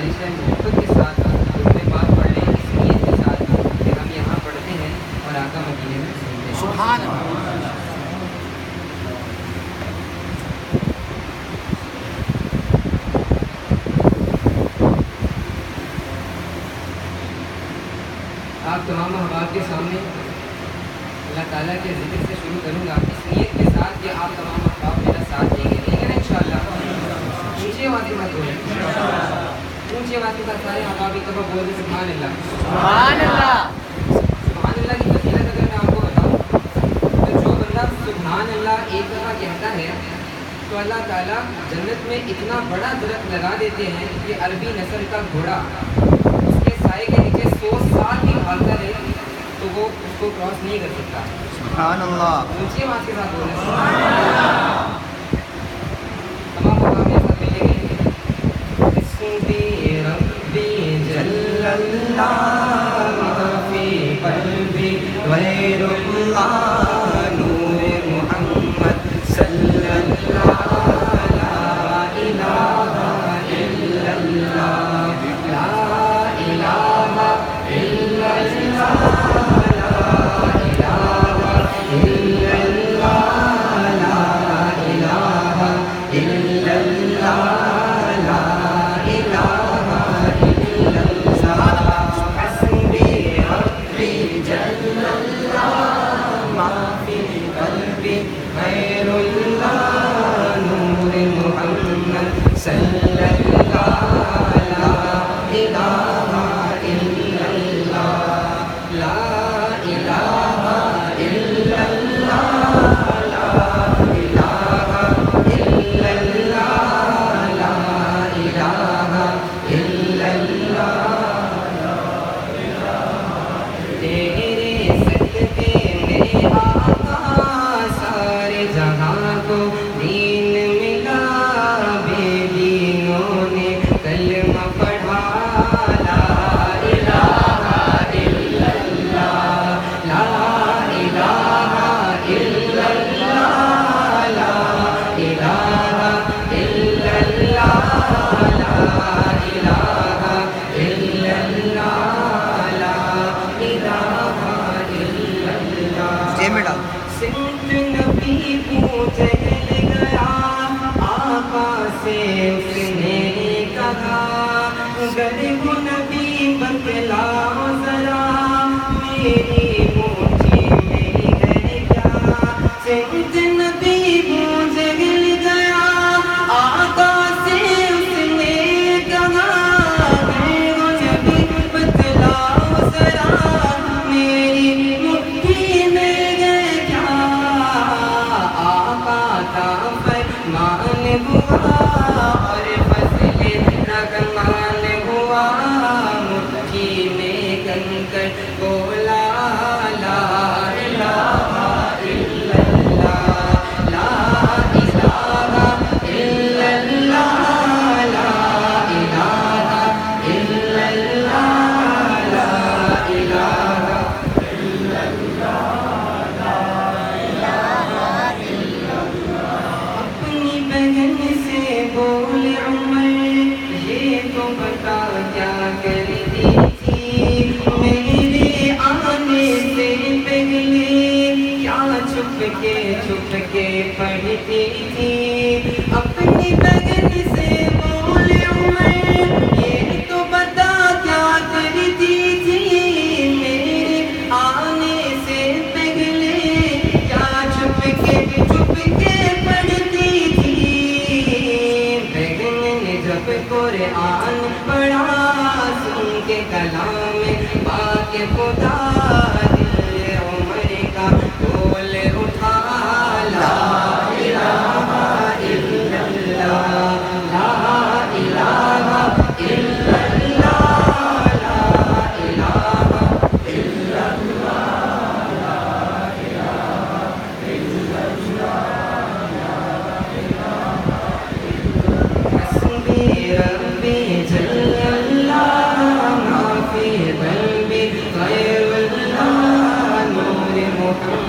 گزارش ہے محبت کے ساتھ درود پاک پڑھ لیں اس نیت کے ساتھ کہ ہم یہاں پڑھتے ہیں اور آقا مدینے میں سنتے ہیں. سبحان اللہ. آپ تمام احباب کے سامنے اللہ تعالیٰ کے ذکر سے شروع کروں گا اس نیت کے ساتھ کہ آپ تمام احباب میرا ساتھ دیں گے. ٹھیک ہے نا انشاءاللہ. اونچی آواز کے ساتھ بولیں. اونچی آواز کے ساتھ سارے احباب ایک دفعہ بول دیں سبحان اللہ. سبحان اللہ. سبحان اللہ کی فضیلت اگر میں آپ کو بتاؤں تو جو بندہ سبحان اللہ ایک دفعہ کہتا ہے تو اللہ تعالیٰ جنت میں اتنا بڑا درخت لگا دیتے ہیں کہ عربی نسل کا گھوڑا اس کے سائے کے نیچے 100 سال بھی بھاگتا رہے تو وہ اس کو کراس نہیں کر سکتا. سبحان اللہ. اونچی آواز کے ساتھ بولیں سبحان اللہ. تمام مقام کے ساتھ ملیں گے. حسبی ربی جل اللہ ما فی قلبی غیر اللہ نور محمد صلی اللہ لا الہ الا اللہ لا الہ الا اللہ لا الہ الا اللہ لا الہ الا اللہ لا الہ الا اللہ. حسبی ربی جل اللہ ما فی قلبی غیر اللہ نور محمد صلی اللہ لا الہ الا اللہ لا الہ الا اللہ لا الہ الا اللہ لا الہ الا اللہ. تیرے صدقے میں آقا سارے جہاں کو دین ملا بے دینوں نے کلمہ پڑھا لا الہ الا اللہ لا الہ الا اللہ لا الہ الا اللہ لا الہ الا اللہ لا الہ الا اللہ. جے میں ڈال. سمت نبی پوچھنے گیا آقا سے اس نے کہا گر وہ نبی بتلاؤ ذرا میری مٹھی میں ہے کیا. سمت نبی پوچھنے گیا آقا سے اس نے کہا گر وہ نبی بتلاؤ ذرا میری مٹھی میں ہے کیا. آقا کا فرمان ہوا اور فضل رحمان ہوا مٹھی میں کنکر بولا لا الہ الا اللہ لا الہ الا اللہ لا الہ الا اللہ لا الہ الا اللہ. اپنی بہن سے بول عمر یہ تو بتا کیا کرتی تھی میرے آنے سے پہلے کیا چھپ کے پڑھتی تھی. اپنی بہن سے بول عمر یہ تو بتا کیا کرتی تھی میرے آنے سے پہلے کیا چھپ کے پڑھتی تھی. بہن نے جب قرآن پڑھا سن کے کلام پاک خدا دل عمر کا بول اٹھا لا الہ الا اللہ لا الہ الا اللہ لا الہ الا اللہ لا الہ الا اللہ. حسبی ربی جل اللہ ما فی قلبی غیر اللہ نور محمد